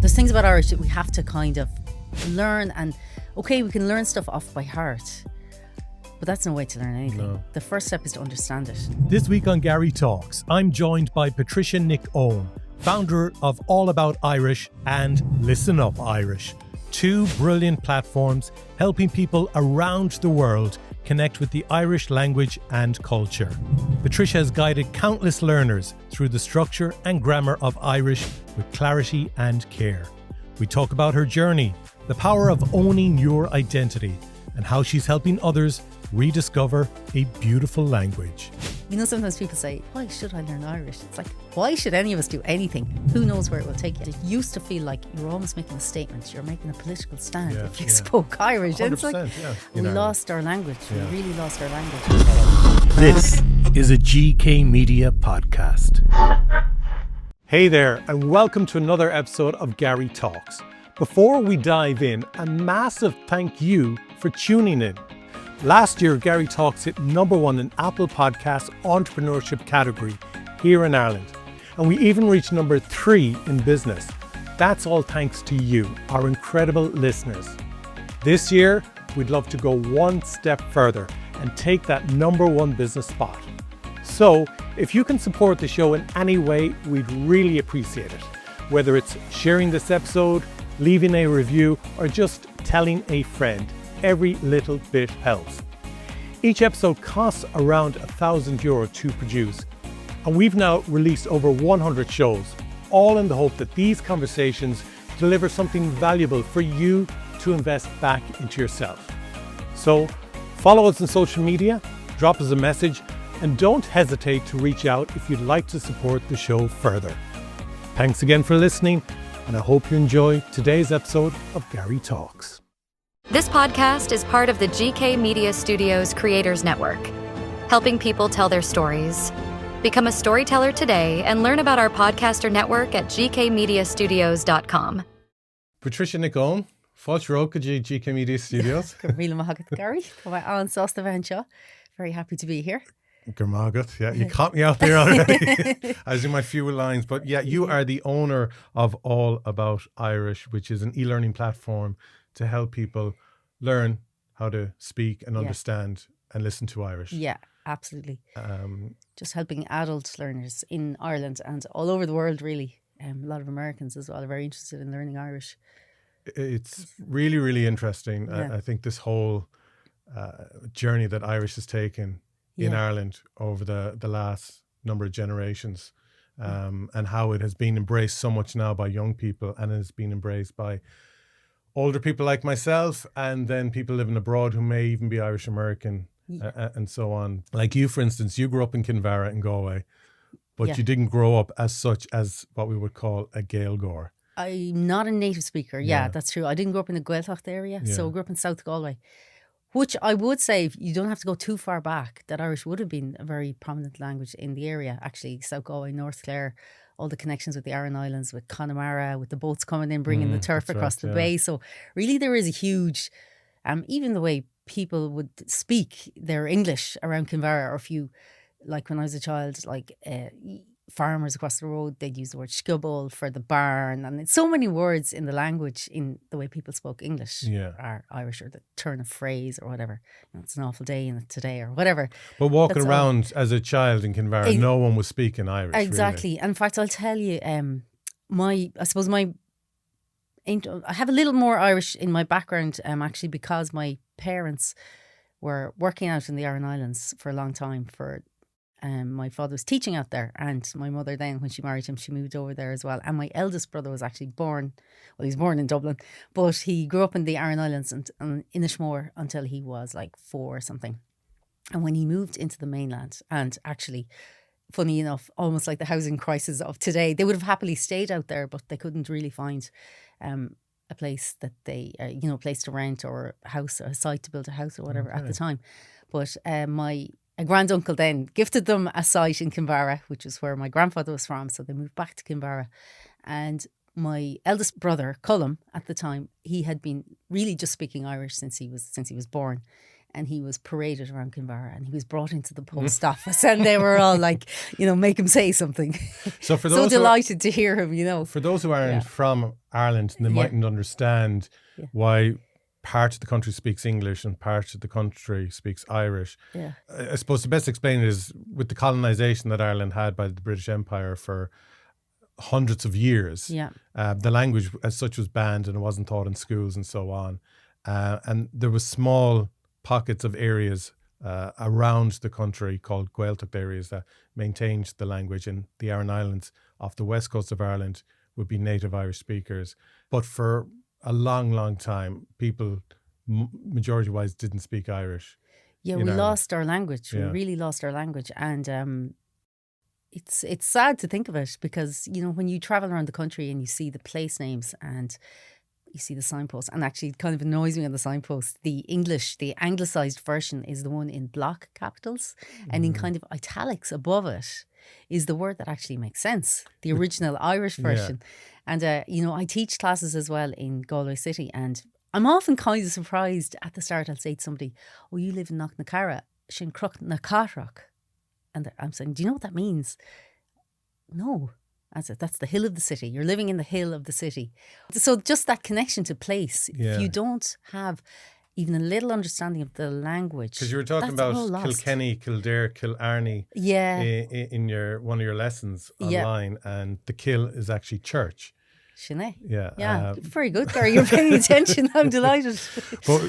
There's things about Irish that we have to kind of learn, and okay, we can learn stuff off by heart, but that's no way to learn anything. No. The first step is to understand it. This week on Garry Talks, I'm joined by Patricia Nic Eoin, founder of All About Irish and Listen Up Irish, two brilliant platforms helping people around the world connect with the Irish language and culture. Patricia has guided countless learners through the structure and grammar of Irish with clarity and care. We talk about her journey, the power of owning your identity, and how she's helping others rediscover a beautiful language. You know, sometimes people say, why should I learn Irish? It's like, why should any of us do anything? Who knows where it will take you? It used to feel like you were almost making a statement. You're making a political stand if you spoke Irish. And it's like, we lost our language. We really lost our language. This is a GK Media podcast. Hey there, and welcome to another episode of Garry Talks. Before we dive in, a massive thank you for tuning in. Last year, Garry Talks hit #1 in Apple Podcasts entrepreneurship category here in Ireland. And we even reached #3 in business. That's all thanks to you, our incredible listeners. This year, we'd love to go one step further and take that #1 business spot. So, if you can support the show in any way, we'd really appreciate it. Whether it's sharing this episode, leaving a review, or just telling a friend. Every little bit helps. Each episode costs around €1,000 to produce, and we've now released over 100 shows, all in the hope that these conversations deliver something valuable for you to invest back into yourself. So, follow us on social media, drop us a message, and don't hesitate to reach out if you'd like to support the show further. Thanks again for listening, and I hope you enjoy today's episode of Garry Talks. This podcast is part of the GK Media Studios Creators Network, helping people tell their stories. Become a storyteller today and learn about our podcaster network at gkmediastudios.com. Patricia Nic Eoin, fáilte róga GK Media Studios. Gary, very happy to be here. Gurmagat, yeah, you caught me out there already. I was in my few lines, but yeah, you are the owner of All About Irish, which is an e-learning platform to help people learn how to speak and understand and listen to Irish. Yeah, absolutely. Just helping adult learners in Ireland and all over the world, really. A lot of Americans as well are very interested in learning Irish. It's really, really interesting. I think this whole journey that Irish has taken in Ireland over the last number of generations, and how it has been embraced so much now by young people, and it has been embraced by older people like myself, and then people living abroad who may even be Irish American, and so on. Like you, for instance, you grew up in Kinvara in Galway, but you didn't grow up as such as what we would call a Gaeilgeoir. I'm not a native speaker. Yeah, that's true. I didn't grow up in the Gaeltacht area, so I grew up in South Galway, which I would say, you don't have to go too far back, that Irish would have been a very prominent language in the area. Actually, South Galway, North Clare, all the connections with the Aran Islands, with Connemara, with the boats coming in, bringing the turf across the bay. So really there is a huge, even the way people would speak their English around Kinvara, or if you, like when I was a child, like farmers across the road, they'd use the word skubble for the barn, and it's so many words in the language, in the way people spoke English are Irish, or the turn of phrase or whatever. You know, it's an awful day in it today or whatever. But walking around as a child in Kinvara, no one was speaking Irish. Exactly. Really. And in fact, I'll tell you, I have a little more Irish in my background, actually, because my parents were working out in the Aran Islands for a long time. My father was teaching out there, and my mother then, when she married him, she moved over there as well. And my eldest brother was actually born in Dublin, but he grew up in the Aran Islands and in Inishmore until he was like 4 or something. And when he moved into the mainland, and actually, funny enough, almost like the housing crisis of today, they would have happily stayed out there, but they couldn't really find a place that they, a place to rent, or a house, or a site to build a house or whatever at the time. But my granduncle then gifted them a site in Kinvara, which is where my grandfather was from. So they moved back to Kinvara. And my eldest brother, Colm, at the time, he had been really just speaking Irish since he was born. and he was paraded around Kinvara, and he was brought into the post office, and they were all like, make him say something. So for those delighted to hear him, For those who aren't from Ireland, they mightn't understand why part of the country speaks English and part of the country speaks Irish. Yeah. I suppose the best explained is with the colonization that Ireland had by the British Empire for hundreds of years. Yeah. The language as such was banned and it wasn't taught in schools and so on. And there was small pockets of areas around the country called Gaeltacht areas that maintained the language, and the Aran Islands off the west coast of Ireland would be native Irish speakers. But for a long, long time, people, majority-wise, didn't speak Irish. Yeah, we lost our language. We really lost our language. And it's sad to think of it because, when you travel around the country and you see the place names and you see the signposts, and actually it kind of annoys me on the signpost, the anglicised version is the one in block capitals, and in kind of italics above it is the word that actually makes sense, the original Irish version. And, I teach classes as well in Galway City, and I'm often kind of surprised at the start. I'll say to somebody, "Oh, you live in Knocknacarra, Shin Crook Nacarrock." And I'm saying, "Do you know what that means?" No. I said, "That's the hill of the city. You're living in the hill of the city." So just that connection to place, if you don't have even a little understanding of the language. Because you were talking about Kilkenny, Kildare, Killarney in one of your lessons online, and the Kill is actually church. Shanae. Yeah. Very good, Garry. You're paying attention. I'm delighted. But,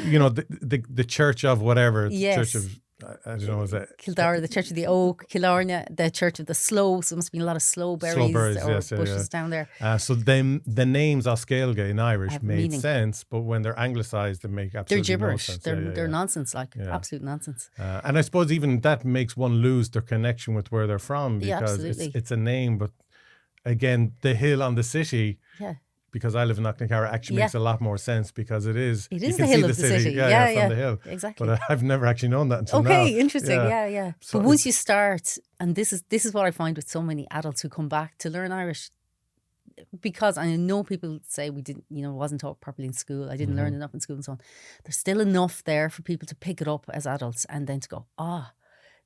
the church of whatever, the church of, I don't know, is that Kildare, the Church of the Oak, Killarney, the Church of the Sloe. So there must be a lot of sloe berries bushes down there. So then the names Oscailga in Irish made sense, but when they're anglicised, they make absolutely gibberish. No sense. They're nonsense, absolute nonsense. And I suppose even that makes one lose their connection with where they're from, because it's a name, but again, the hill on the city. Yeah. Because I live in Knocknacarra, actually makes a lot more sense, because it is the hill of the city. From the hill. Exactly. But I've never actually known that until now. Okay, interesting. Yeah. So but once you start, and this is what I find with so many adults who come back to learn Irish, because I know people say we didn't, wasn't taught properly in school. I didn't learn enough in school and so on. There's still enough there for people to pick it up as adults and then to go,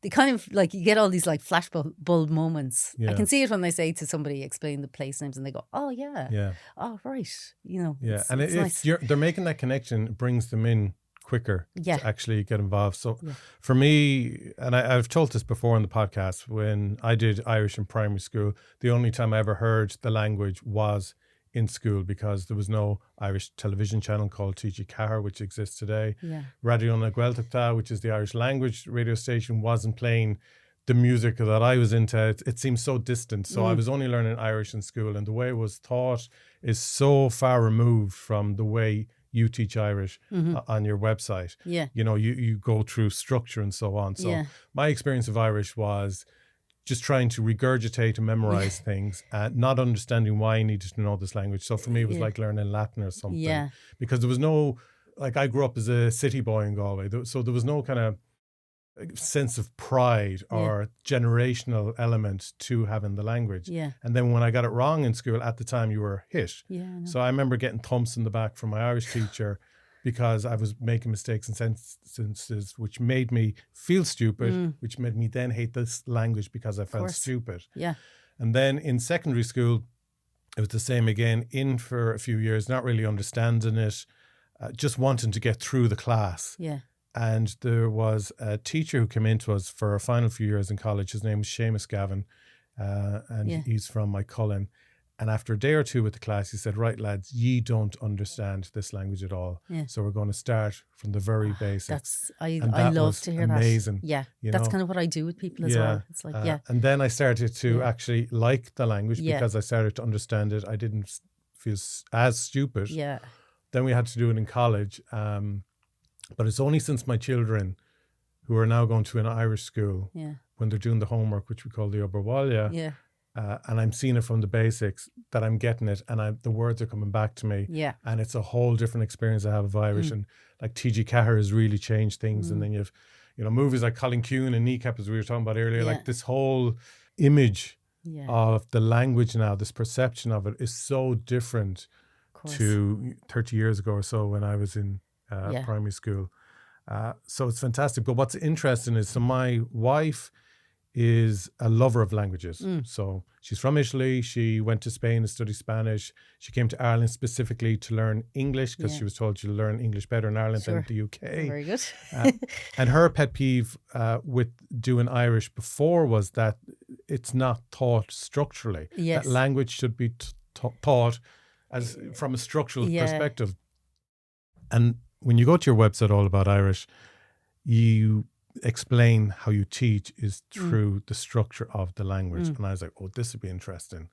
they kind of you get all these flashbulb moments. I can see it when they say to somebody, explain the place names, and they go, "Oh yeah, oh right," And if nice. they're making that connection, it brings them in quicker to actually get involved. So for me, and I've told this before on the podcast, when I did Irish in primary school, the only time I ever heard the language was in school, because there was no Irish television channel called TG Cahir, which exists today. Radio na Gaeltacht, which is the Irish language radio station, wasn't playing the music that I was into. It seems so distant. So I was only learning Irish in school, and the way it was taught is so far removed from the way you teach Irish on your website. You go through structure and so on. So my experience of Irish was just trying to regurgitate and memorize things, not understanding why I needed to know this language. So for me, it was like learning Latin or something, because there was no, I grew up as a city boy in Galway, so there was no kind of sense of pride or generational element to having the language. And then when I got it wrong in school, at the time you were hit. So I remember getting thumps in the back from my Irish teacher because I was making mistakes and sentences, which made me feel stupid, which made me then hate this language because I felt stupid. And then in secondary school, it was the same again, in for a few years, not really understanding it, just wanting to get through the class. And there was a teacher who came into us for our final few years in college. His name was Seamus Gavin, and he's from my Cullen. And after a day or two with the class, he said, "Right, lads, ye don't understand this language at all. So we're going to start from the very basics." I love to hear amazing. that. That's kind of what I do with people as well. It's And then I started to actually like the language because I started to understand it. I didn't feel as stupid. Then we had to do it in college. But it's only since my children, who are now going to an Irish school, when they're doing the homework, which we call the Oberwalia, and I'm seeing it from the basics, that I'm getting it, and the words are coming back to me. And it's a whole different experience I have of Irish. And like TG Cahir has really changed things. And then you've, movies like Colin Kuhn and Kneecap, as we were talking about earlier, like this whole image of the language now, this perception of it is so different to 30 years ago or so when I was in primary school. So it's fantastic. But what's interesting is, so my wife is a lover of languages. So she's from Italy. She went to Spain to study Spanish. She came to Ireland specifically to learn English because she was told she'll learn English better in Ireland than the UK. Very good. And her pet peeve with doing Irish before was that it's not taught structurally. Yes. That language should be taught as from a structural perspective. And when you go to your website, All About Irish, you explain how you teach is through the structure of the language. And I was like, oh, this would be interesting.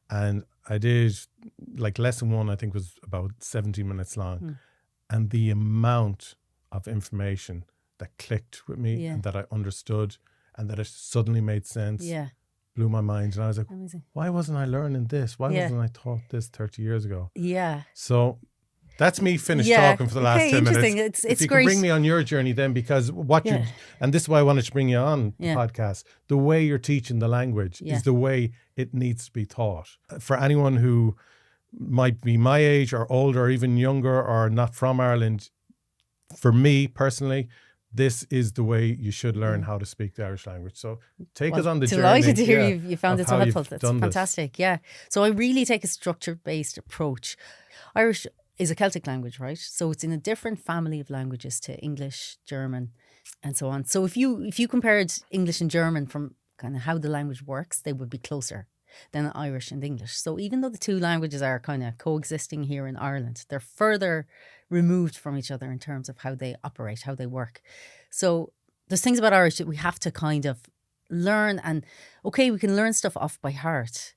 And I did, like, lesson 1, I think, was about 17 minutes long. And the amount of information that clicked with me and that I understood and that it suddenly made sense blew my mind. And I was like, why wasn't I learning this? Why wasn't I taught this 30 years ago? So that's me finished talking for the last 10 minutes. It's you great. Can bring me on your journey then, because what you and this is why I wanted to bring you on the podcast. The way you're teaching the language is the way it needs to be taught. For anyone who might be my age or older or even younger or not from Ireland, for me personally, this is the way you should learn how to speak the Irish language. So take us on the journey. Delighted to hear you found it so helpful. That's fantastic. This. So I really take a structure-based approach. Irish is a Celtic language, right? So it's in a different family of languages to English, German, and so on. So if you compared English and German from kind of how the language works, they would be closer than Irish and English. So even though the two languages are kind of coexisting here in Ireland, they're further removed from each other in terms of how they operate, how they work. So there's things about Irish that we have to kind of learn, and okay, we can learn stuff off by heart,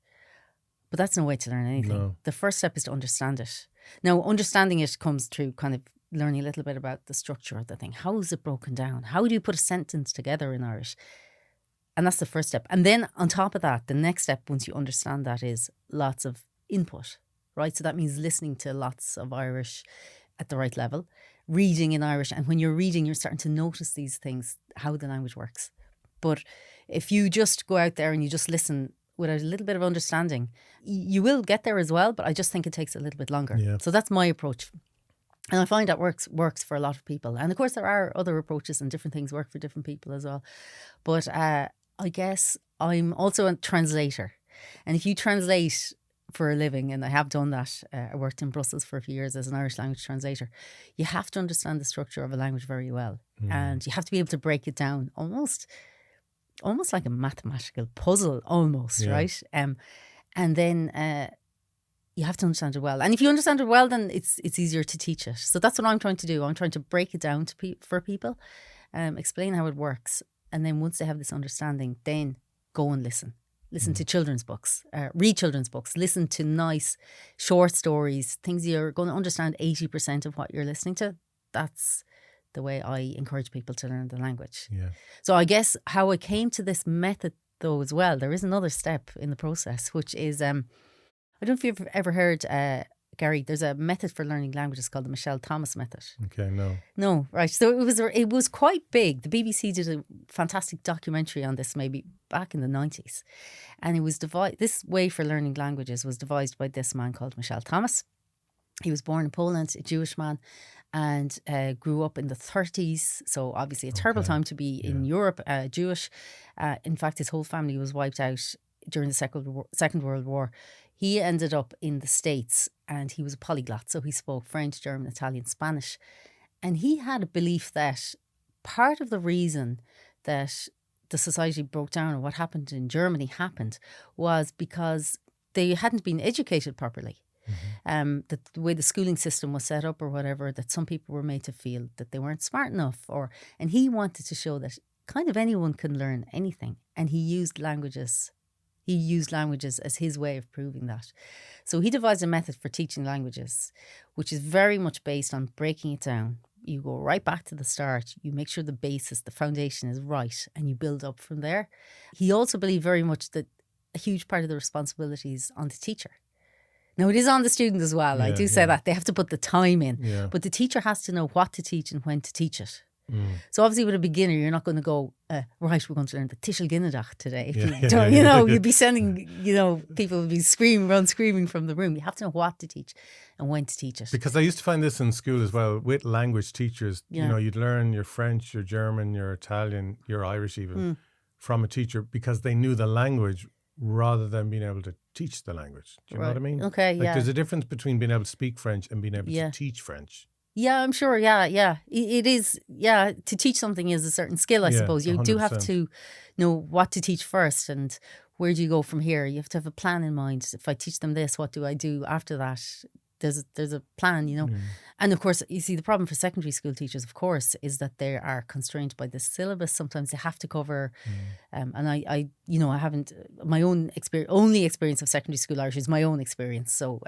but that's no way to learn anything. No. The first step is to understand it. Now, understanding it comes through kind of learning a little bit about the structure of the thing. How is it broken down? How do you put a sentence together in Irish? And that's the first step. And then on top of that, the next step, once you understand that, is lots of input, right? So that means listening to lots of Irish at the right level, reading in Irish. And when you're reading, you're starting to notice these things, how the language works. But if you just go out there and you just listen without a little bit of understanding, you will get there as well, but I just think it takes a little bit longer. Yeah. So that's my approach. And I find that works for a lot of people. And of course, there are other approaches and different things work for different people as well. But I guess I'm also a translator. And if you translate for a living, and I have done that, I worked in Brussels for a few years as an Irish language translator, you have to understand the structure of a language very well. And you have to be able to break it down almost like a mathematical puzzle almost, right? And then you have to understand it well. And if you understand it well, then it's easier to teach it. So that's what I'm trying to do. I'm trying to break it down for people, explain how it works. And then once they have this understanding, then go and listen. Listen to children's books, read children's books, listen to nice short stories, things you're going to understand 80% of what you're listening to. That's the way I encourage people to learn the language. Yeah. So I guess how I came to this method though as well, there is another step in the process, which is, I don't know if you've ever heard, Garry, there's a method for learning languages called the Michel method. Okay, no. No, right. So it was quite big. The BBC did a fantastic documentary on this maybe back in the 90s. And it was this way for learning languages was devised by this man called Michel. He was born in Poland, a Jewish man, and grew up in the 30s. So obviously a terrible time to be in Europe, Jewish. In fact, his whole family was wiped out during the Second World War. He ended up in the States and he was a polyglot. So he spoke French, German, Italian, Spanish. And he had a belief that part of the reason that the society broke down and what happened in Germany happened was because they hadn't been educated properly. That the way the schooling system was set up or whatever, that some people were made to feel that they weren't smart enough, and he wanted to show that kind of anyone can learn anything. And he used languages as his way of proving that. So he devised a method for teaching languages, which is very much based on breaking it down. You go right back to the start. You make sure the basis, the foundation is right, and you build up from there. He also believed very much that a huge part of the responsibility is on the teacher. Now, it is on the student as well. I do say that. They have to put the time in. Yeah. But the teacher has to know what to teach and when to teach it. So obviously with a beginner, you're not going to go, right, we're going to learn the Tishel Ginnadach today. If you don't, you'd be sending, people would be screaming from the room. You have to know what to teach and when to teach it. Because I used to find this in school as well with language teachers. You'd learn your French, your German, your Italian, your Irish even from a teacher because they knew the language rather than being able to teach the language. Do you know what I mean? Okay, There's a difference between being able to speak French and being able to teach French. Yeah, I'm sure. Yeah. It is. Yeah, to teach something is a certain skill, I suppose. You 100%. Do have to know what to teach first and where do you go from here. You have to have a plan in mind. If I teach them this, what do I do after that? There's a plan, And of course, you see, the problem for secondary school teachers, of course, is that they are constrained by the syllabus. Sometimes they have to cover, and I haven't, my own only experience of secondary school Irish is my own experience. So,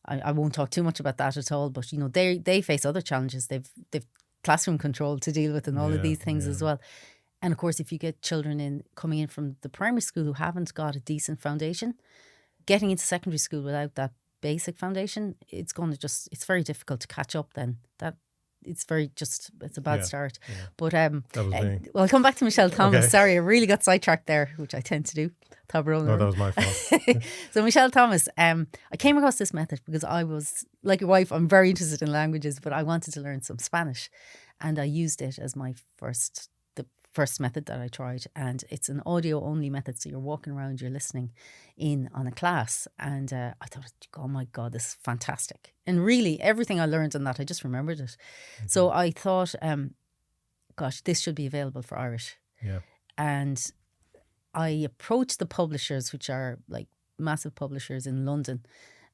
I won't talk too much about that at all, but they face other challenges. They've classroom control to deal with and all of these things as well. And of course, if you get children coming in from the primary school who haven't got a decent foundation, getting into secondary school without that basic foundation, it's very difficult to catch up then. It's a bad start. Yeah. But that was me. Well, I'll come back to Michel Thomas. Okay. Sorry, I really got sidetracked there, which I tend to do. No, that was my fault. So Michel Thomas, I came across this method because I was, like your wife, I'm very interested in languages, but I wanted to learn some Spanish. And I used it as the first method that I tried. And it's an audio only method. So you're walking around, you're listening in on a class. And I thought, oh my God, this is fantastic. And really everything I learned on that, I just remembered it. Mm-hmm. So I thought, this should be available for Irish. Yeah. And I approached the publishers, which are like massive publishers in London,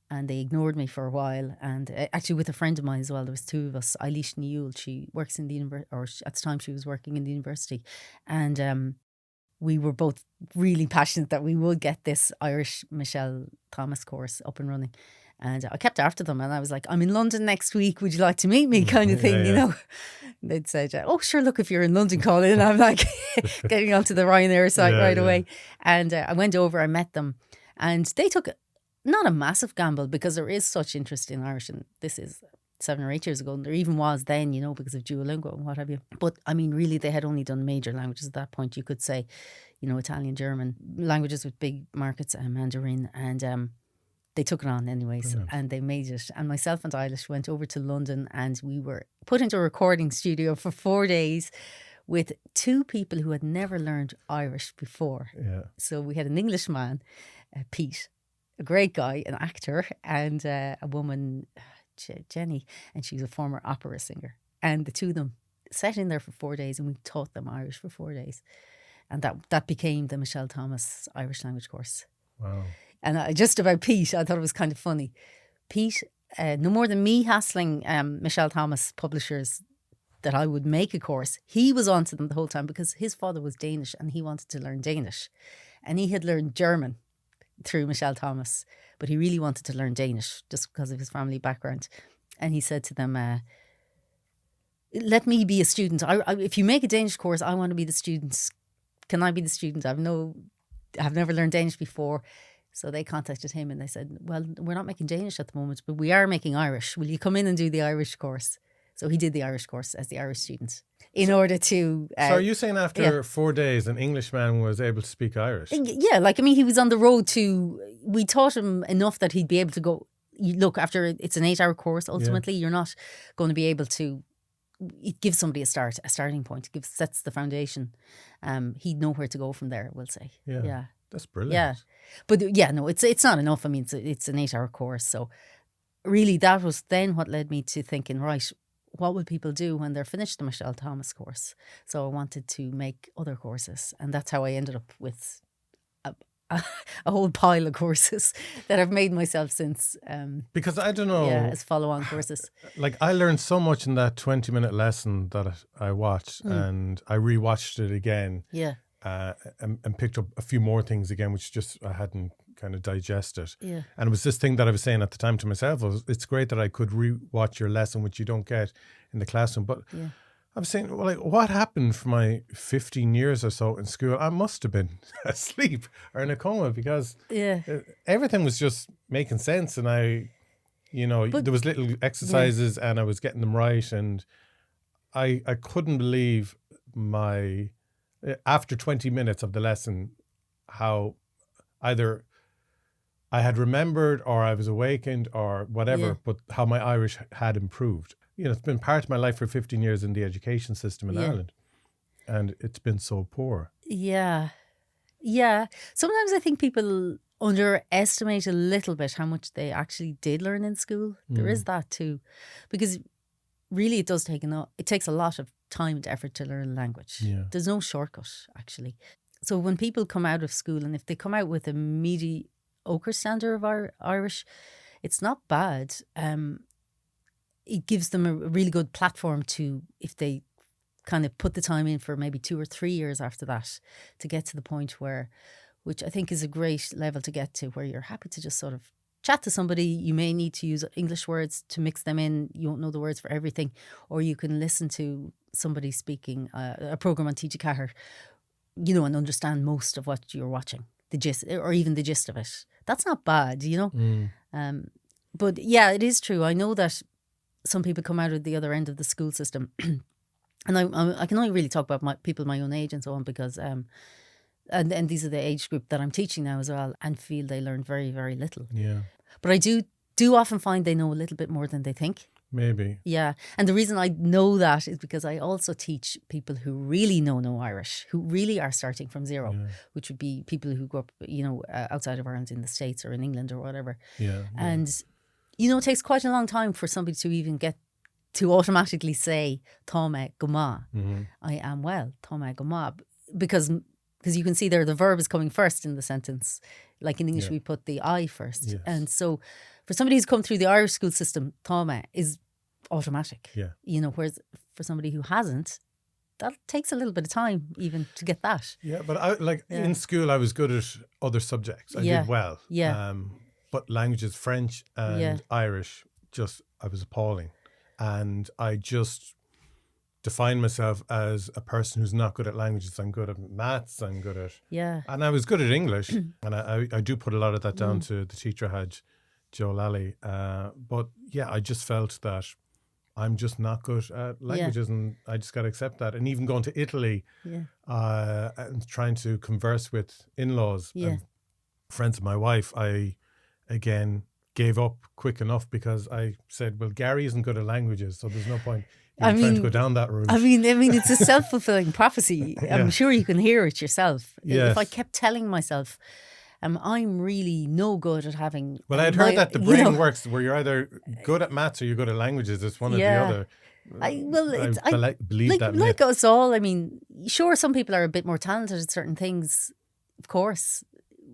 and they ignored me for a while. And actually with a friend of mine as well, there was two of us. Eilish Ní Eoin, she works in the university, or at the time she was working in the university. And we were both really passionate that we would get this Irish Michel Thomas course up and running. And I kept after them and I was like, I'm in London next week. Would you like to meet me? Kind of thing, And they'd say, oh, sure, look, if you're in London, call in. I'm like getting onto the Ryanair site away. And I went over, I met them. And they took not a massive gamble because there is such interest in Irish. And this is 7 or 8 years ago. And there even was then, because of Duolingo and what have you. But I mean, really, they had only done major languages at that point. You could say, Italian, German, languages with big markets, Mandarin. And they took it on anyways. Brilliant. And they made it. And myself and Eilish went over to London and we were put into a recording studio for 4 days with 2 people who had never learned Irish before. Yeah. So we had an Englishman, Pete, a great guy, an actor, and a woman, Jenny, and she was a former opera singer. And the two of them sat in there for 4 days and we taught them Irish for 4 days. And that became the Michel Thomas Irish language course. Wow. And just about Pete, I thought it was kind of funny. Pete, no more than me hassling Michel Thomas publishers that I would make a course, he was on to them the whole time because his father was Danish and he wanted to learn Danish. And he had learned German through Michel Thomas, but he really wanted to learn Danish just because of his family background. And he said to them, let me be a student. If you make a Danish course, I want to be the student. Can I be the student? I've never learned Danish before. So they contacted him and they said, well, we're not making Danish at the moment, but we are making Irish. Will you come in and do the Irish course? So he did the Irish course as the Irish student in order to... so are you saying after 4 days, an Englishman was able to speak Irish? Yeah, he was on the road to... We taught him enough that he'd be able to go... Look, after it's an 8-hour course, ultimately, you're not going to be able to... It gives somebody a starting point. Sets the foundation. He'd know where to go from there, we'll say. Yeah. That's brilliant. Yeah. But it's not enough. I mean, it's an 8-hour course. So really that was then what led me to thinking, right, what will people do when they're finished the Michel Thomas course? So I wanted to make other courses. And that's how I ended up with a whole pile of courses that I've made myself since. Because I don't know. Yeah, as follow-on courses. I learned so much in that 20-minute lesson that I watched and I rewatched it again. Yeah. And picked up a few more things again, which just I hadn't kind of digested. Yeah. And it was this thing that I was saying at the time to myself, it's great that I could re-watch your lesson, which you don't get in the classroom. But I was saying, well, what happened for my 15 years or so in school? I must have been asleep or in a coma because everything was just making sense. And there was little exercises and I was getting them right. And I couldn't believe after 20 minutes of the lesson, how either I had remembered or I was awakened or whatever, but how my Irish had improved. It's been part of my life for 15 years in the education system in Ireland, and it's been so poor. Yeah. Yeah. Sometimes I think people underestimate a little bit how much they actually did learn in school. There is that too. Because really it takes a lot of time and effort to learn a language. Yeah. There's no shortcut, actually. So when people come out of school, and if they come out with a mediocre standard of Irish, it's not bad. It gives them a really good platform to, if they kind of put the time in for maybe 2 or 3 years after that, to get to the point which I think is a great level to get to, where you're happy to just sort of chat to somebody. You may need to use English words to mix them in. You won't know the words for everything. Or you can listen to somebody speaking a program on TG Cahir, and understand most of what you're watching, the gist, or even the gist of it. That's not bad, But yeah, it is true. I know that some people come out of the other end of the school system, and I can only really talk about people my own age and so on, because and these are the age group that I'm teaching now as well, and feel they learn very, very little. Yeah. But I do often find they know a little bit more than they think. Maybe. Yeah. And the reason I know that is because I also teach people who really know no Irish, who really are starting from zero, which would be people who grew up, outside of Ireland, in the States or in England or whatever. Yeah. And, it takes quite a long time for somebody to even get to automatically say, Táime go maith. I am well, Táime go maith. Because you can see there the verb is coming first in the sentence. Like in English, we put the I first. Yes. And so for somebody who's come through the Irish school system, Táime is automatic. Yeah. Whereas for somebody who hasn't, that takes a little bit of time even to get that. Yeah, but in school, I was good at other subjects. I did well. Yeah. But languages, French and Irish, I was appalling. And I just define myself as a person who's not good at languages. I'm good at maths. I'm good at... Yeah. And I was good at English. And I do put a lot of that down to the teacher I had, Joe Lally. But yeah, I just felt that I'm just not good at languages, and I just got to accept that. And even going to Italy and trying to converse with in-laws and friends of my wife, I, again, gave up quick enough, because I said, well, Gary isn't good at languages, so there's no point trying to go down that route. I mean, it's a self-fulfilling prophecy. I'm sure you can hear it yourself. Yes. If I kept telling myself, I'm really no good at having... Well, I'd heard that the brain works where you're either good at maths or you're good at languages. It's one or the other. I believe that. Like us all, I mean, sure, some people are a bit more talented at certain things. Of course,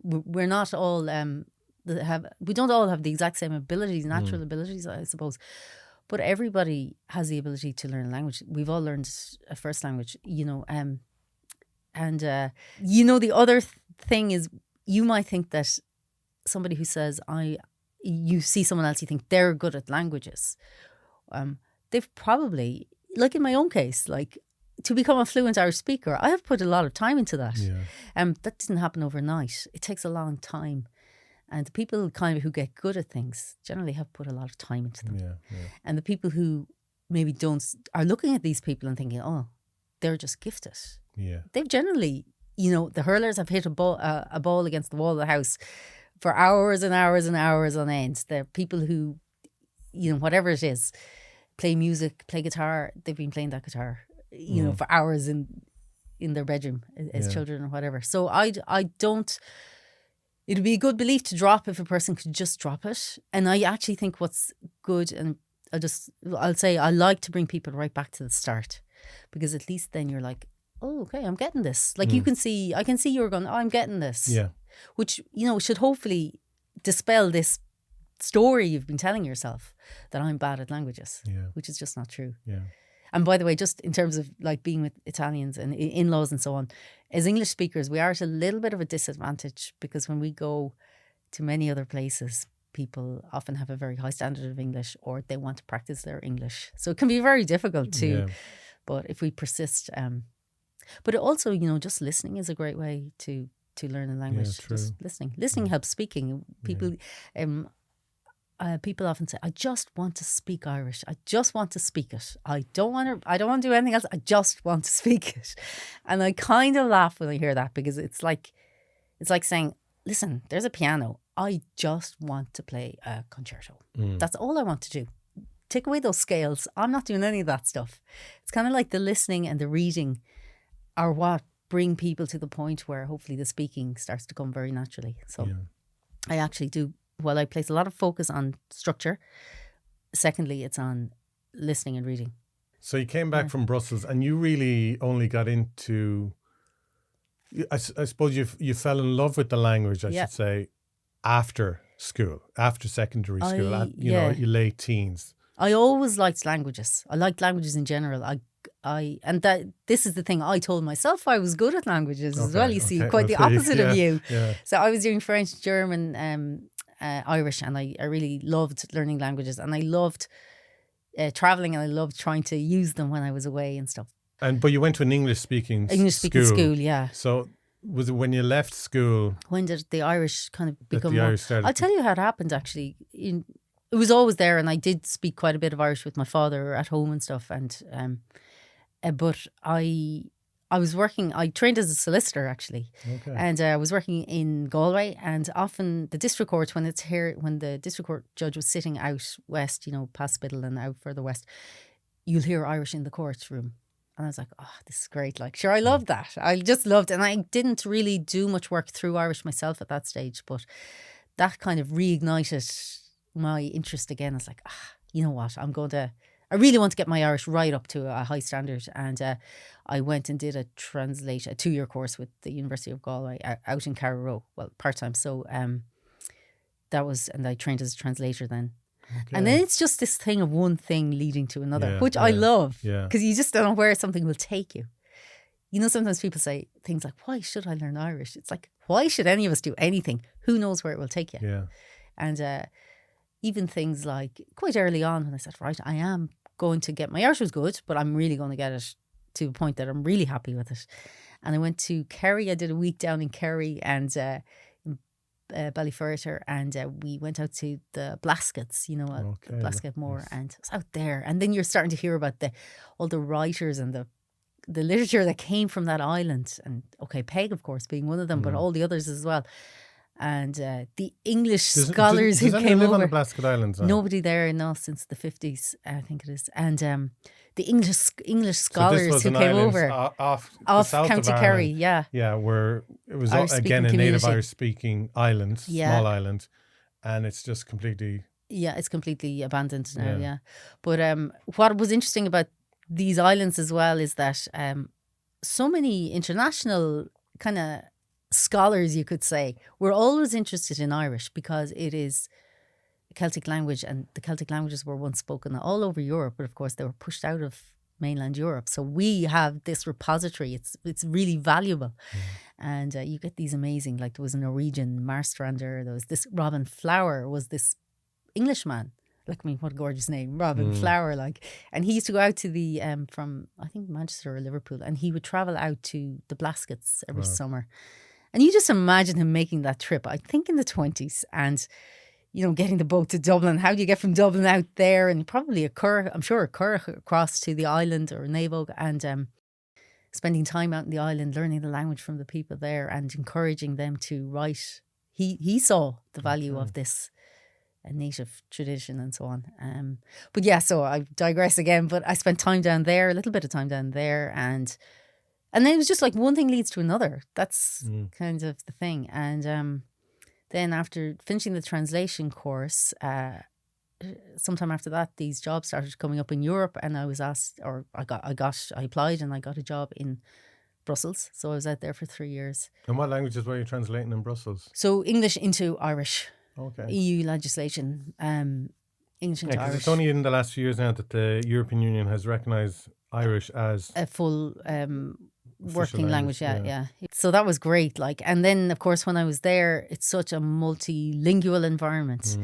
we're not all... we don't all have the exact same abilities, natural abilities, I suppose. But everybody has the ability to learn a language. We've all learned a first language, the other thing is, you might think that somebody who says, you see someone else, you think they're good at languages. They've probably, like in my own case, like to become a fluent Irish speaker, I have put a lot of time into that. Yeah. That didn't happen overnight. It takes a long time. And the people kind of who get good at things generally have put a lot of time into them. Yeah. And the people who maybe are looking at these people and thinking, oh, they're just gifted. Yeah. They've generally, the hurlers have hit a ball against the wall of the house for hours and hours and hours on end. They're people who, whatever it is, play music, play guitar. They've been playing that guitar, for hours in their bedroom as children or whatever. So I don't... It'd be a good belief to drop if a person could just drop it. And I actually think what's good, and I'll say I like to bring people right back to the start, because at least then you're like, oh, okay, I'm getting this. Like I can see you're going, oh, I'm getting this. Yeah. Which, should hopefully dispel this story you've been telling yourself that I'm bad at languages, which is just not true. Yeah. And by the way, just in terms of like being with Italians and in-laws and so on, as English speakers, we are at a little bit of a disadvantage, because when we go to many other places, people often have a very high standard of English, or they want to practice their English. So it can be very difficult too. Yeah. But if we persist, but also, just listening is a great way to learn a language. Yeah, true. Just listening helps speaking. People, people often say, I just want to speak Irish. I just want to speak it. I don't want to do anything else. I just want to speak it. And I kind of laugh when I hear that, because it's like saying, listen, there's a piano. I just want to play a concerto. That's all I want to do. Take away those scales. I'm not doing any of that stuff. It's kind of like the listening and the reading are what bring people to the point where hopefully the speaking starts to come very naturally. So I actually do, well, I place a lot of focus on structure. Secondly, it's on listening and reading. So you came back from Brussels and you really only got into, I suppose you fell in love with the language, I should say, after school, after secondary school, your late teens. I always liked languages. I liked languages in general. This is the thing, I told myself I was good at languages as well. You see, quite the opposite of you. Yeah. So I was doing French, German, Irish, and I really loved learning languages, and I loved traveling, and I loved trying to use them when I was away and stuff. But you went to an English-speaking school, yeah. So was it when you left school? When did the Irish kind of become more? I'll tell you how it happened, actually. It was always there, and I did speak quite a bit of Irish with my father at home and stuff. And but I was working. I trained as a solicitor, actually, and I was working in Galway. And often the district court, when the district court judge was sitting out west, past Biddle and out further west, you'll hear Irish in the courtroom. And I was like, oh, this is great. Like, sure, I love that. I just loved it. And I didn't really do much work through Irish myself at that stage, but that kind of reignited my interest again. I was like, you know what, I really want to get my Irish right up to a high standard. And I went and did a 2-year course with the University of Galway out in Carrow, well, part-time. So that was, and I trained as a translator then. Okay. And then it's just this thing of one thing leading to another, which I love, because you just don't know where something will take you. Sometimes people say things like, why should I learn Irish? It's like, why should any of us do anything? Who knows where it will take you? Yeah. And even things like quite early on when I said, right, I am going to get, my Irish was good, but I'm really going to get it to a point that I'm really happy with it. And I went to Kerry. I did a week down in Kerry and Ballyferriter, and we went out to the Blaskets, the Blasket Moor, and it was out there. And then you're starting to hear about all the writers and the literature that came from that island. And Peg, of course, being one of them, but all the others as well. And the English scholars who came live over. On the Blasket Islands now? Nobody there, no, since the 50s, I think it is. And the English scholars who came over off County Kerry, yeah, where it was again a native Irish speaking island, small island, and it's just completely it's completely abandoned now. Yeah. But what was interesting about these islands as well is that so many international kind of scholars, you could say, were always interested in Irish because it is a Celtic language, and the Celtic languages were once spoken all over Europe, but of course they were pushed out of mainland Europe. So we have this repository. It's really valuable. And you get these amazing, like there was a Norwegian Marstrander, there was this Robin Flower was this Englishman. Like, I mean, what a gorgeous name, Robin Flower. Like, and he used to go out to the from I think Manchester or Liverpool, and he would travel out to the Blaskets every summer. And you just imagine him making that trip, I think in the 20s, and, getting the boat to Dublin. How do you get from Dublin out there? And probably a Curragh across to the island or Naveog, and spending time out in the island, learning the language from the people there and encouraging them to write. He saw the value of this native tradition and so on. But yeah, so I digress again, but I spent time down there, a little bit of time down there, and then it was just like one thing leads to another. That's kind of the thing. And then after finishing the translation course, sometime after that, these jobs started coming up in Europe, and I was asked, or I applied and I got a job in Brussels. So I was out there for 3 years. And what languages were you translating in Brussels? So English into Irish. Okay. EU legislation. English into Irish. It's only in the last few years now that the European Union has recognised Irish as a full working language. Yeah. So that was great. Like, and then of course when I was there, it's such a multilingual environment,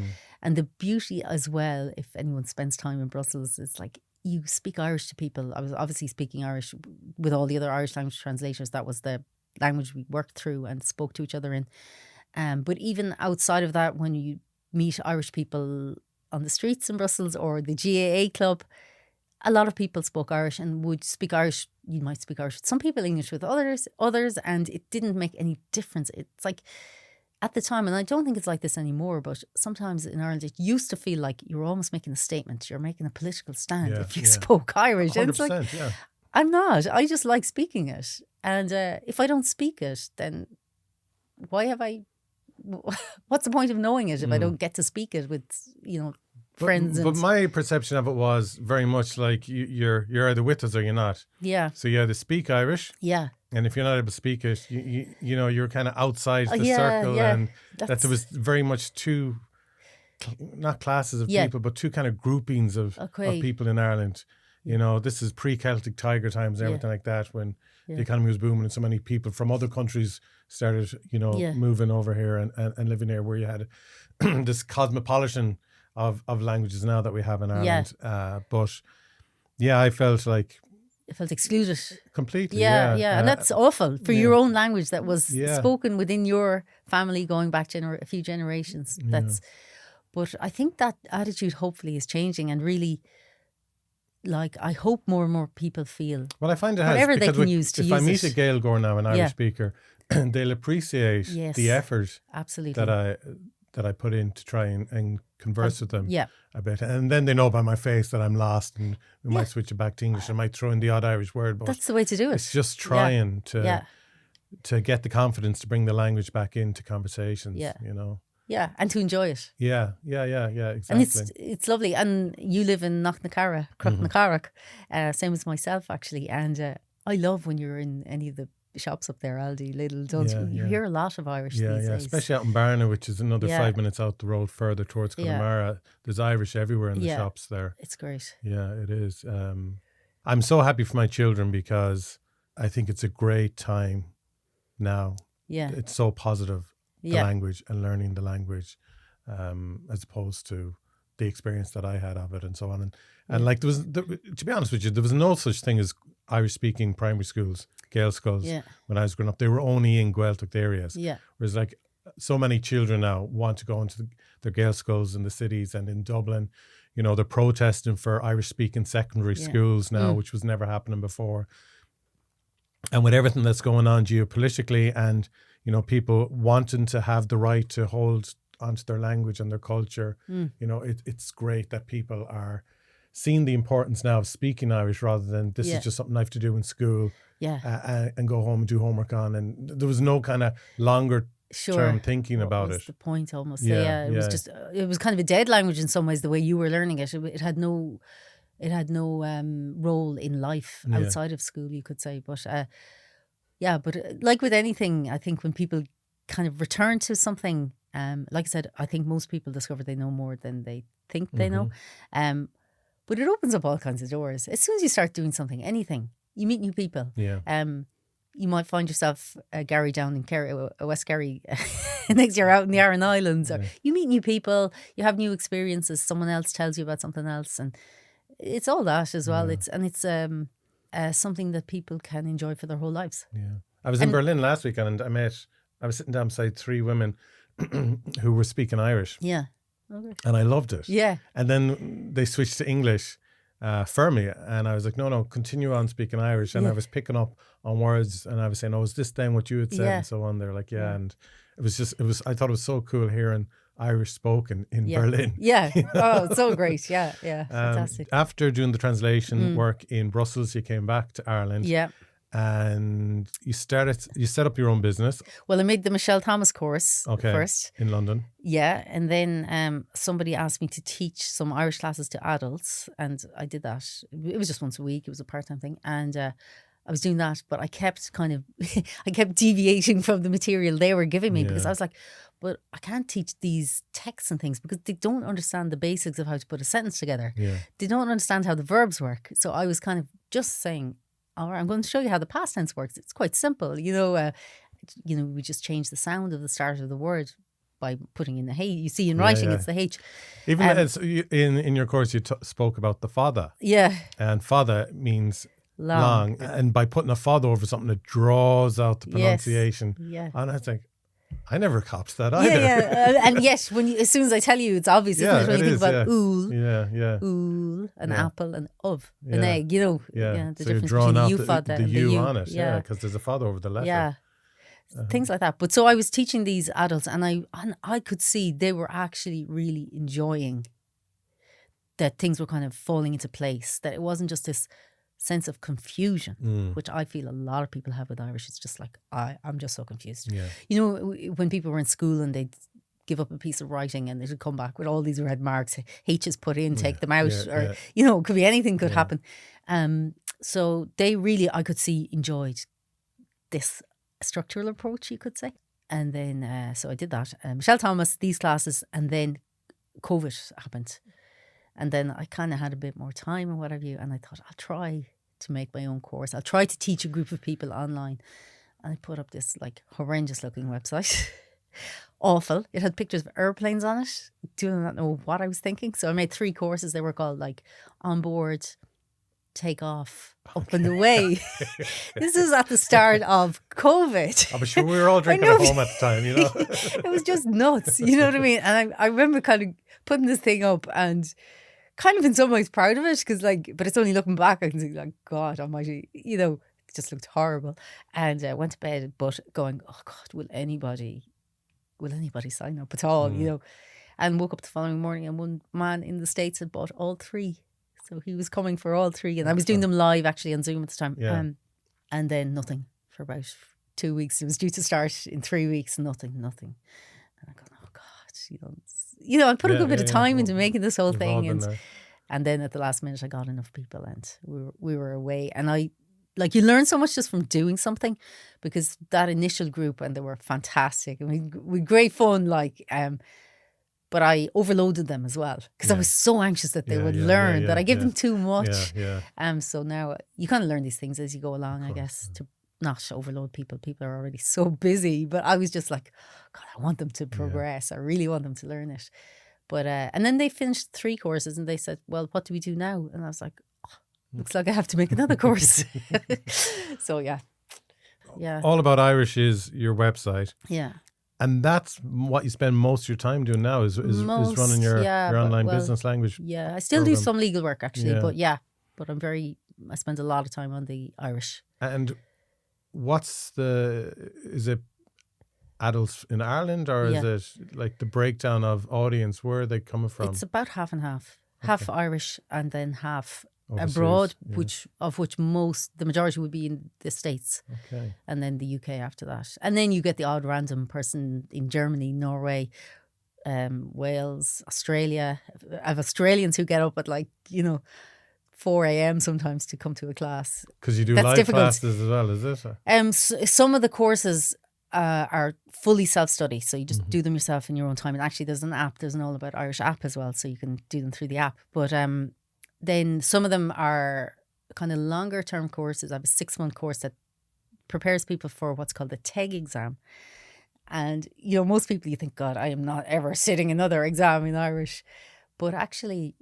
and the beauty as well. If anyone spends time in Brussels, it's like you speak Irish to people. I was obviously speaking Irish with all the other Irish language translators. That was the language we worked through and spoke to each other in. But even outside of that, when you meet Irish people on the streets in Brussels or the GAA club, a lot of people spoke Irish and would speak Irish. You might speak Irish with some people, English with others, and it didn't make any difference. It's like at the time, and I don't think it's like this anymore, but sometimes in Ireland it used to feel like you were almost making a statement. You're making a political stand if you spoke Irish. 100%, it's like, I'm not. I just like speaking it. And if I don't speak it, then why have I... What's the point of knowing it if I don't get to speak it with, friends? But my perception of it was very much like you're either with us or you're not. Yeah. So you either speak Irish. Yeah. And if you're not able to speak it, you're kind of outside the circle, and that there was very much two, not classes of people, but two kind of groupings of people in Ireland. This is pre-Celtic Tiger times and everything like that, when the economy was booming and so many people from other countries started, moving over here and living here, where you had this cosmopolitan of languages now that we have in Ireland. But I felt like... It felt excluded. Completely, and that's awful for your own language that was spoken within your family going back a few generations. But I think that attitude hopefully is changing, and really, like, I hope more and more people feel I find it whatever has, they can use to use it. If I meet a Gaeilgeoir now, an Irish speaker, they'll appreciate the effort that I put in to try and converse with them a bit. And then they know by my face that I'm lost, and we might switch it back to English. I might throw in the odd Irish word, but that's the way to do it. It's just trying to get the confidence to bring the language back into conversations, Yeah, and to enjoy it. Yeah, exactly. And it's lovely. And you live in Knocknacarra, same as myself, actually. And I love when you're in any of the shops up there, Aldi, Lidl, Dunnes. You hear a lot of Irish these days. Especially out in Barna, which is another 5 minutes out the road further towards Connemara. There's Irish everywhere in the shops there. It's great. Yeah, it is. I'm so happy for my children, because I think it's a great time now. Yeah. It's so positive, the language and learning the language, as opposed to the experience that I had of it and so on. And like to be honest with you, there was no such thing as Irish speaking primary schools, Gael schools, when I was growing up. They were only in Gaeltacht areas. Yeah. Whereas like so many children now want to go into their Gael schools in the cities and in Dublin. They're protesting for Irish speaking secondary schools now, which was never happening before. And with everything that's going on geopolitically, and people wanting to have the right to hold onto their language and their culture, it's great that people are seeing the importance now of speaking Irish, rather than this is just something I have to do in school and go home and do homework on. And there was no kind of longer term thinking about it. The point almost. It was just, it was kind of a dead language in some ways, the way you were learning it. It had no role in life outside of school, you could say. But like with anything, I think when people kind of return to something, like I said, I think most people discover they know more than they think they know. But it opens up all kinds of doors. As soon as you start doing something, anything, you meet new people. Yeah. You might find yourself, Garry, down in West Kerry next year out in the Aran Islands. Or you meet new people, you have new experiences, someone else tells you about something else. And it's all that as well. It's something that people can enjoy for their whole lives. Yeah. I was in Berlin last week, and I was sitting down beside 3 women who were speaking Irish. Yeah. Okay. And I loved it. Yeah. And then they switched to English for me, and I was like, no, continue on speaking Irish. And I was picking up on words, and I was saying, is this then what you had said? And so on. They're like, and I thought it was so cool hearing Irish spoken in Berlin. Yeah. Oh, so great. Yeah. Fantastic. After doing the translation work in Brussels, you came back to Ireland. Yeah. And you set up your own business. Well, I made the Michel Thomas course first. In London. Yeah. And then somebody asked me to teach some Irish classes to adults. And I did that. It was just once a week. It was a part-time thing. And I was doing that, but I kept deviating from the material they were giving me because I was like, but I can't teach these texts and things because they don't understand the basics of how to put a sentence together. Yeah. They don't understand how the verbs work. So I was kind of just saying, all right, I'm going to show you how the past tense works. It's quite simple. We just change the sound of the start of the word by putting in the H. You see in writing, it's the H. Even in your course, you spoke about the fada. Yeah. And fada means long. And by putting a fada over something, it draws out the pronunciation. Yes. Yeah. And I think, I never copped that either. And yet, as soon as I tell you, it's obvious, isn't it? When you think about ool, ool, an apple, and an egg, you know. Yeah, the so you're difference drawing between out the U-fada the and the U U. on it, because there's a fada over the letter. Yeah, things like that. But so I was teaching these adults, and I could see they were actually really enjoying that things were kind of falling into place, that it wasn't just this sense of confusion, which I feel a lot of people have with Irish. It's just like, I'm just so confused. Yeah. You know, when people were in school and they'd give up a piece of writing and they'd come back with all these red marks, H's put in, take them out, or, you know, it could be anything could happen. So they really, I could see, enjoyed this structural approach, you could say. And then, so I did that. Michel Thomas, these classes, and then COVID happened. And then I kind of had a bit more time and whatever and I thought, I'll try to make my own course. I'll try to teach a group of people online. And I put up this like horrendous looking website. Awful. It had pictures of airplanes on it. Do not know what I was thinking. So I made 3 courses. They were called like On Board, Take Off, Up and Away. This was at the start of COVID. I'm sure we were all drinking at home at the time, you know. It was just nuts. You know what I mean? And I remember kind of putting this thing up and kind of in some ways proud of it, because like, but it's only looking back I can see like, God almighty, you know, it just looked horrible. And I went to bed but going, oh God, will anybody sign up at all, you know? And woke up the following morning and one man in the States had bought all 3. So he was coming for all 3, and I was doing them live actually on Zoom at the time. And then nothing for about 2 weeks. It was due to start in 3 weeks, nothing. And I go, oh God, you know, I put a good bit of time into making this whole thing, and then at the last minute I got enough people, and we were away, and I like, you learn so much just from doing something, because that initial group, and they were fantastic, and we great fun, like, but I overloaded them as well, because I was so anxious that they would learn that I gave them too much. So now you kind of learn these things as you go along, I guess, to not overload people. People are already so busy, but I was just like, God, I want them to progress. I really want them to learn it. But and then they finished 3 courses and they said, well, what do we do now? And I was like, looks like I have to make another course. So yeah. All About Irish is your website. Yeah. And that's what you spend most of your time doing now, is running your online business language. Yeah, I still do some legal work actually, but I spend a lot of time on the Irish. And is it adults in Ireland, or is it like the breakdown of audience? Where are they coming from? It's about half and half. Half Irish and then half abroad, which the majority would be in the States, and then the UK after that, and then you get the odd random person in Germany, Norway, Wales, Australia. I have Australians who get up at 4 a.m. sometimes to come to a class, because you do live classes as well, is it? Some of the courses are fully self-study, so you just do them yourself in your own time, and actually there's an All About Irish app as well, so you can do them through the app. But then some of them are kind of longer term courses. I have a 6-month course that prepares people for what's called the TEG exam. And, most people, you think, God, I am not ever sitting another exam in Irish. But actually,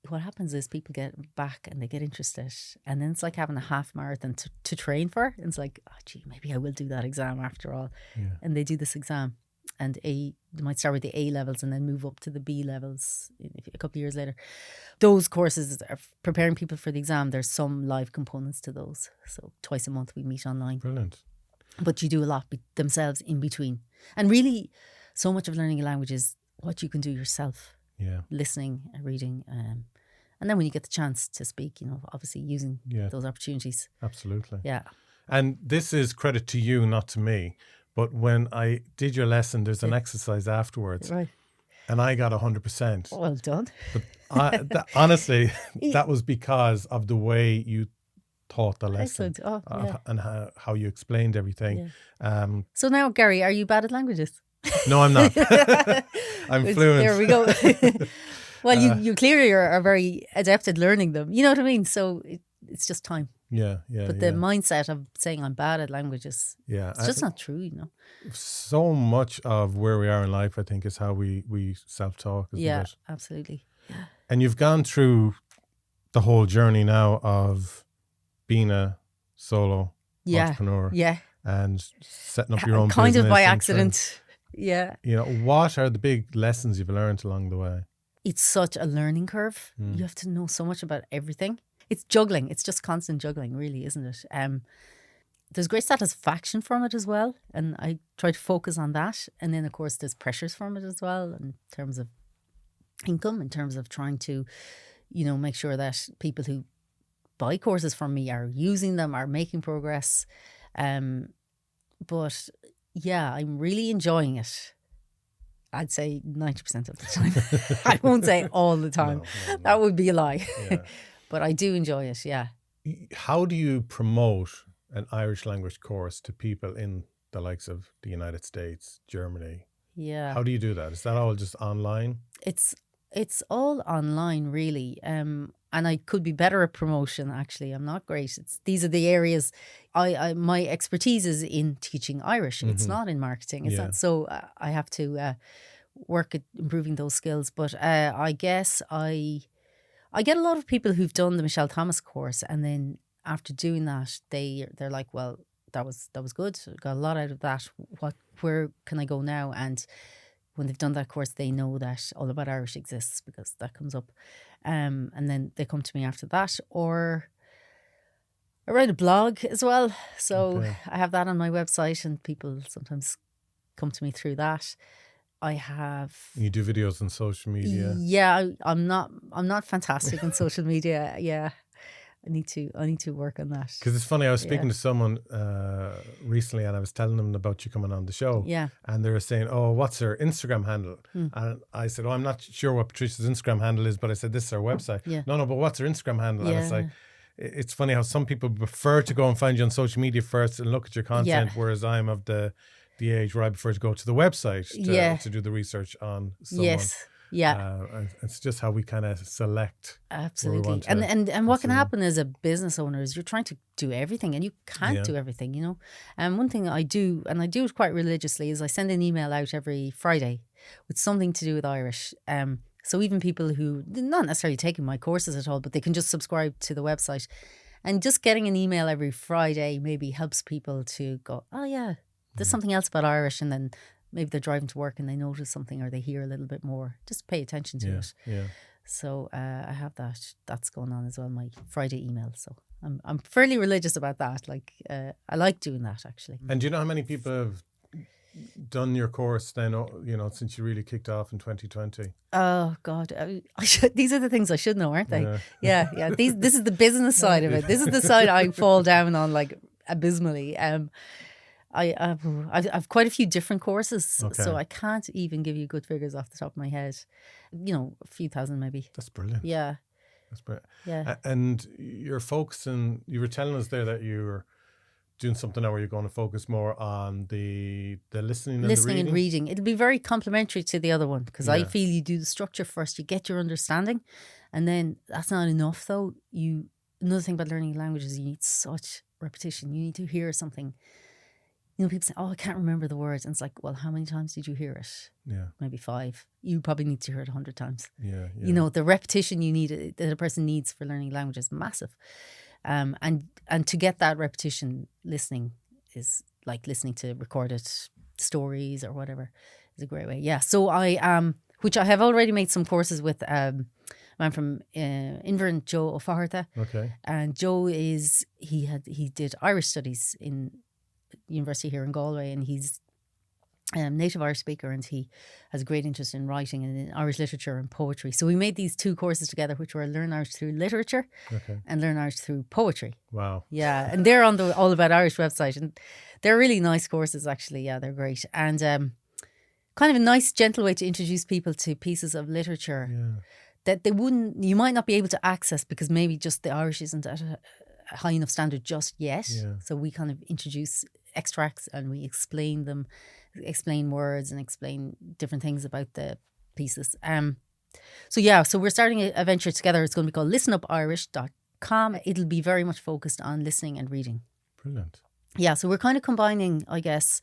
what happens is people get back and they get interested. And then it's like having a half marathon to train for. And it's like, oh, gee, maybe I will do that exam after all. Yeah. And they do this exam. And they might start with the A levels and then move up to the B levels a couple of years later. Those courses are preparing people for the exam. There's some live components to those. So twice a month we meet online. Brilliant. But you do a lot themselves in between. And really, so much of learning a language is what you can do yourself. Yeah. Listening, reading. And then when you get the chance to speak, obviously using those opportunities. Absolutely. Yeah. And this is credit to you, not to me. But when I did your lesson, there's an exercise afterwards. Right. And I got 100%. Well done. But honestly, that was because of the way you taught the lesson. And how you explained everything. Yeah. So now, Garry, are you bad at languages? No, I'm not. I'm fluent. There we go. Well, you clearly are very adept at learning them. You know what I mean? So it's just time. Yeah. But the mindset of saying I'm bad at languages, it's just not true, So much of where we are in life, I think, is how we self-talk, isn't it? Yeah, absolutely. Yeah. And you've gone through the whole journey now of being a solo entrepreneur. Yeah. and setting up your own kind business. of by accident. Yeah. You know, what are the big lessons you've learned along the way? It's such a learning curve. You have to know so much about everything. It's juggling. It's just constant juggling, really, isn't it? There's great satisfaction from it as well. And I try to focus on that. And then, of course, there's pressures from it as well in terms of income, in terms of trying to, you know, make sure that people who buy courses from me are using them, are making progress. But yeah, I'm really enjoying it. I'd say 90% of the time. I won't say all the time. No. That would be a lie. Yeah. But I do enjoy it, yeah. How do you promote an Irish language course to people in the likes of the United States, Germany? Yeah. How do you do that? Is that all just online? It's all online, really. And I could be better at promotion, actually. I'm not great. These are the areas my expertise is in teaching Irish. It's not in marketing. It's not. So I have to work at improving those skills. But I guess I get a lot of people who've done the Michel Thomas course, and then after doing that, they're like, well, that was good. Got a lot out of that. Where can I go now? And when they've done that course, they know that All About Irish exists because that comes up. And then they come to me after that. Or I write a blog as well. So I have that on my website, and people sometimes come to me through that. I have. You do videos on social media. Yeah, I'm not fantastic on social media. Yeah. I need to work on that. Because it's funny, I was speaking to someone recently, and I was telling them about you coming on the show. Yeah. And they were saying, oh, what's her Instagram handle? And I said, oh, I'm not sure what Patricia's Instagram handle is, but I said, this is her website. Yeah. No, but what's her Instagram handle? Yeah. And it's like, it's funny how some people prefer to go and find you on social media first and look at your content, whereas I'm of the age where I prefer to go to the website to do the research on someone. Yes. Yeah. It's just how we kind of select. Absolutely. And what can happen as a business owner is you're trying to do everything, and you can't do everything, you know. And one thing I do, and I do it quite religiously, is I send an email out every Friday with something to do with Irish. So even people who not necessarily taking my courses at all, but they can just subscribe to the website, and just getting an email every Friday maybe helps people to go, oh yeah, there's something else about Irish, and then maybe they're driving to work and they notice something, or they hear a little bit more. Just pay attention to it. Yeah. So I have that's going on as well, my Friday email. So I'm fairly religious about that. Like I like doing that, actually. And do you know how many people have done your course then, you know, since you really kicked off in 2020? Oh God, these are the things I should know, aren't they? Yeah. This is the business side of it. This is the side I fall down on like abysmally. I've quite a few different courses, so I can't even give you good figures off the top of my head. You know, a few thousand maybe. That's brilliant. Yeah. That's brilliant. Yeah. And you're focusing, you were telling us there that you're doing something now where you're going to focus more on the listening and the reading. And reading. It'll be very complementary to the other one, because I feel you do the structure first, you get your understanding, and then that's not enough though. Another thing about learning languages, you need such repetition. You need to hear something. You know, people say, oh, I can't remember the words. And it's like, well, how many times did you hear it? Yeah. Maybe 5. You probably need to hear it 100 times. Yeah. You know, the repetition that a person needs for learning language is massive. And to get that repetition, listening is like listening to recorded stories or whatever is a great way. Yeah. So which I have already made some courses with a man from Inver, Joe O'Faharta. Okay. And Joe he did Irish studies in university here in Galway, and he's native Irish speaker, and he has a great interest in writing and in Irish literature and poetry. So we made these 2 courses together, which were Learn Irish Through Literature and Learn Irish Through Poetry. Wow. Yeah, and they're on the All About Irish website, and they're really nice courses, actually. Yeah, they're great. And kind of a nice, gentle way to introduce people to pieces of literature that you might not be able to access because maybe just the Irish isn't at a high enough standard just yet. Yeah. So we kind of introduce extracts and we explain them, explain words and explain different things about the pieces. So we're starting a venture together. It's going to be called listenupirish.com. It'll be very much focused on listening and reading. Brilliant. Yeah, so we're kind of combining, I guess,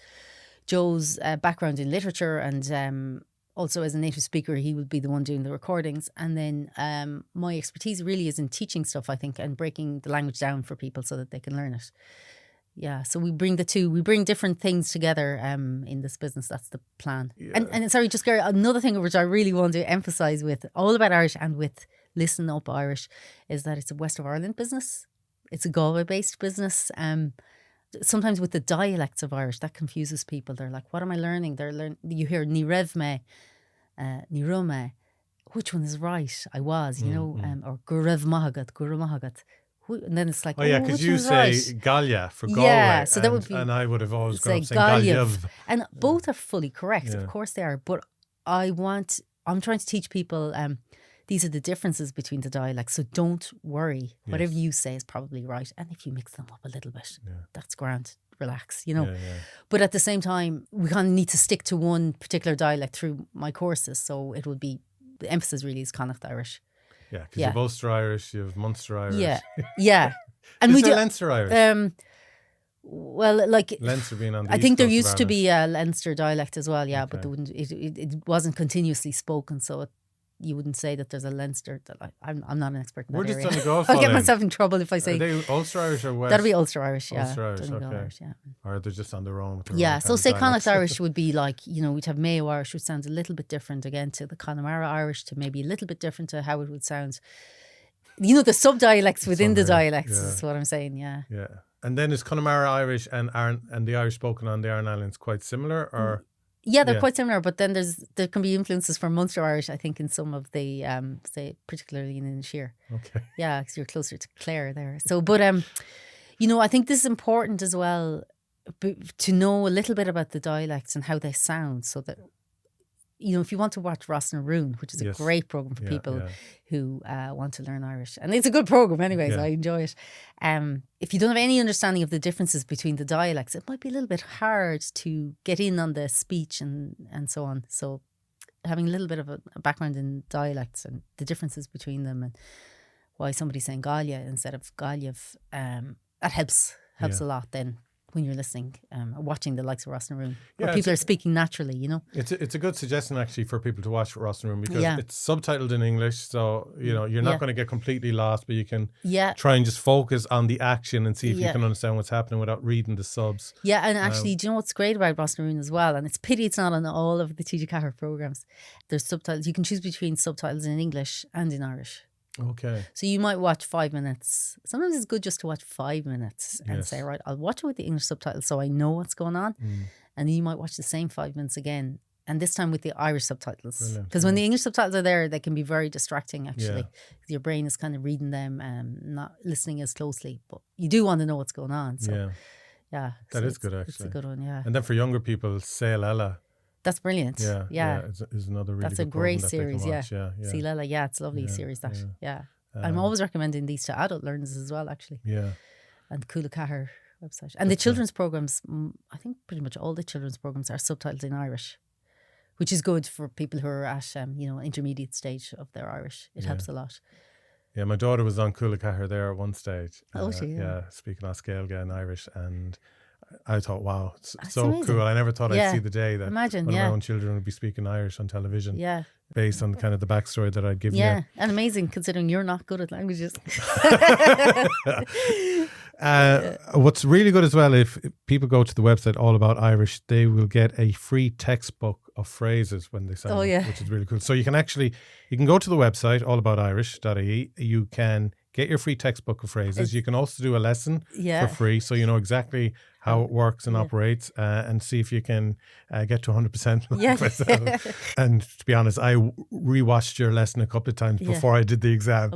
Joe's background in literature and also as a native speaker, he will be the one doing the recordings. And then my expertise really is in teaching stuff, I think, and breaking the language down for people so that they can learn it. Yeah. So we bring the two. We bring different things together in this business. That's the plan. Yeah. And sorry, just Garry, another thing which I really want to emphasise with All About Irish and with Listen Up Irish is that it's a West of Ireland business. It's a Galway-based business. Sometimes with the dialects of Irish, that confuses people. They're like, what am I learning? You hear Ní raibh me, Ní raibh me. Which one is right? I was, or Go raibh maithagad. And then it's like, oh yeah, because you say right? Gallia for Galway. Yeah, so that would be. And I would have always grown up saying Galliav. And both are fully correct. Yeah. Of course they are. But I'm trying to teach people these are the differences between the dialects. So don't worry. Yes. Whatever you say is probably right. And if you mix them up a little bit, that's grand. Relax, Yeah. But at the same time, we kind of need to stick to one particular dialect through my courses. So it would be, the emphasis really is Connacht Irish. Yeah, because you have Ulster Irish, you have Munster Irish. Yeah. And is there Leinster Irish? Well, like Leinster being on the I East think there Coast used of to be a Leinster dialect as well, Okay. but it wasn't continuously spoken, so you wouldn't say that there's a Leinster. I'm not an expert in that We're just area. on the golf. I'll get myself in trouble if I say. Are they Ulster Irish or West? That'll be Ulster Irish, yeah. Ulster Irish, Donegal okay. Irish, yeah. Or they're just on their own. With their Yeah, own so kind say of Connacht dialects. Irish would be like, we'd have Mayo Irish, which sounds a little bit different again to the Connemara Irish, to maybe a little bit different to how it would sound. The sub-dialects within the dialects is what I'm saying, yeah. Yeah. And then is Connemara Irish and the Irish spoken on the Aran Islands quite similar, or? Yeah, they're quite similar, but then there can be influences from Munster Irish, I think, in some of the, say, particularly in Inishir. Okay. Yeah, because you're closer to Clare there. So, but, I think this is important as well, to know a little bit about the dialects and how they sound, so that, if you want to watch Ross na Rún, which is a great programme for people who want to learn Irish. And it's a good programme anyways, I enjoy it. If you don't have any understanding of the differences between the dialects, it might be a little bit hard to get in on the speech and so on. So having a little bit of a background in dialects and the differences between them and why somebody's saying Gallia instead of Galliav, that helps a lot then. When you're listening, or watching the likes of Ross na Rún, where people are speaking naturally, It's a good suggestion actually for people to watch Ross na Rún, because it's subtitled in English, so you're not going to get completely lost, but you can try and just focus on the action and see if you can understand what's happening without reading the subs. Yeah, and actually, do you know what's great about Ross na Rún as well? And it's a pity it's not on all of the TG Cahir programs. There's subtitles. You can choose between subtitles in English and in Irish. Okay. So you might watch 5 minutes. Sometimes it's good just to watch 5 minutes and say, right, I'll watch it with the English subtitles so I know what's going on. And then you might watch the same 5 minutes again, and this time with the Irish subtitles. Because when the English subtitles are there, they can be very distracting actually. Your brain is kind of reading them and not listening as closely. But you do want to know what's going on. So, that is good actually. It's a good one, yeah. And then for younger people, Sail Ella. That's brilliant. Yeah. Is another really That's a good great program series, that they can watch. Yeah. Silela, it's a lovely series that. Yeah. I'm always recommending these to adult learners as well, actually. Yeah. And the Coola Cahir website. And the children's programs, I think pretty much all the children's programs are subtitled in Irish, which is good for people who are at intermediate stage of their Irish. It helps a lot. Yeah, my daughter was on Coola Cahir there at one stage. Oh, she? Yeah, speaking on Scalga in Irish, and I thought, wow, it's so amazing. cool. I never thought I'd see the day that Imagine, one of my own children would be speaking Irish on television. Yeah. Based on kind of the backstory that I'd given you. Yeah, and amazing considering you're not good at languages. What's really good as well, if people go to the website All About Irish, they will get a free textbook of phrases when they sign up, which is really cool. So you can go to the website allaboutirish.ie. You can get your free textbook of phrases. You can also do a lesson for free, so you know exactly how it works and operates, and see if you can get to 100%. And to be honest, I rewatched your lesson a couple of times before I did the exam.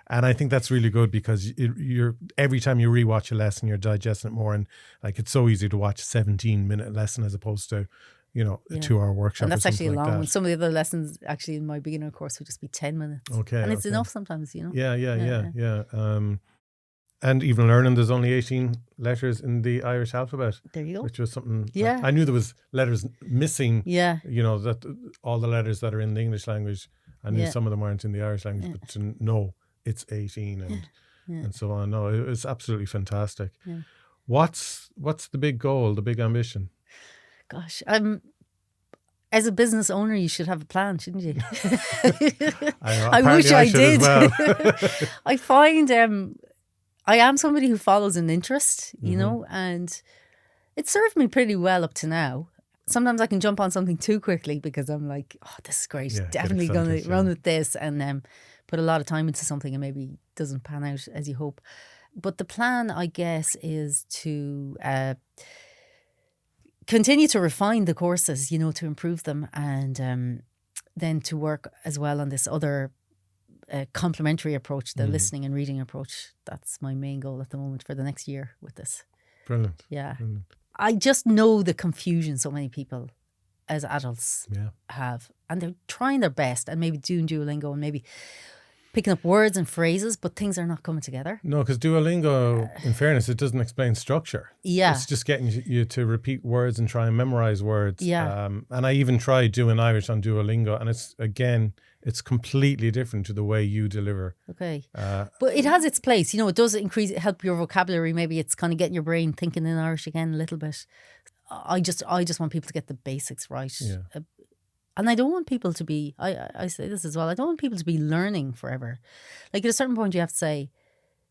And I think that's really good, because you're every time you rewatch a lesson, you're digesting it more, and like it's so easy to watch a 17-minute lesson as opposed to a 2-hour workshop. And that's or actually a long like one. Some of the other lessons actually in my beginner course would just be 10 minutes. Okay. And it's enough sometimes, Yeah. And even learning there's only 18 letters in the Irish alphabet. There you go. Which was something. Yeah. I knew there was letters missing. Yeah. That all the letters that are in the English language, I knew some of them weren't in the Irish language, but to know it's 18 and so on. No, it's absolutely fantastic. Yeah. What's the big goal, the big ambition? Gosh, as a business owner, you should have a plan, shouldn't you? I wish I did. Well. I find I am somebody who follows an interest, you know, and it served me pretty well up to now. Sometimes I can jump on something too quickly because I'm like, oh, this is great. Yeah, Definitely get going to excited, run with this, and put a lot of time into something and maybe doesn't pan out as you hope. But the plan, I guess, is to continue to refine the courses, you know, to improve them, and then to work as well on this other complementary approach, the listening and reading approach. That's my main goal at the moment for the next year with this. Brilliant. Yeah. Brilliant. I just know the confusion so many people as adults have, and they're trying their best and maybe doing Duolingo and maybe picking up words and phrases, but things are not coming together. No, because Duolingo, in fairness, it doesn't explain structure. Yeah. It's just getting you to repeat words and try and memorize words. Yeah. And I even tried doing Irish on Duolingo, and it's completely different to the way you deliver. Okay. But it has its place. You know, it does help your vocabulary. Maybe it's kind of getting your brain thinking in Irish again a little bit. I just want people to get the basics right. Yeah. And I don't want people to be, I say this as well, I don't want people to be learning forever. Like at a certain point you have to say,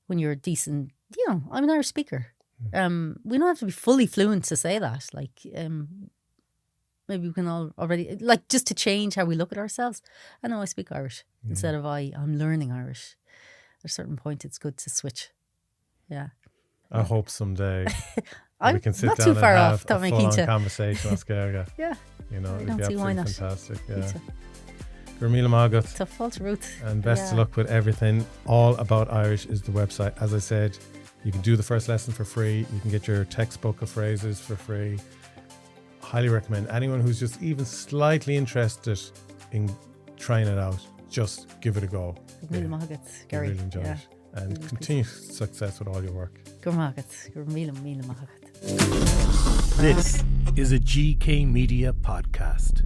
when you're decent, you know, I'm an Irish speaker. We don't have to be fully fluent to say that. Like, maybe we can all already, like, just to change how we look at ourselves. I know I speak Irish instead of I'm learning Irish. At a certain point it's good to switch. Yeah. I hope someday I'm we can sit not down too far and off. have a full-on conversation on Scarga. Yeah. You know, I it'd don't be see why absolutely not. fantastic. Yeah. Gurmila Magat. Tough fault, Ruth. And best of luck with everything. All About Irish is the website. As I said, you can do the first lesson for free. You can get your textbook of phrases for free. Highly recommend anyone who's just even slightly interested in trying it out, just give it a go. Gurmila Magat, Garry. Really enjoy it. And really continued success with all your work. Gurmila Magat. This is a GK Media podcast.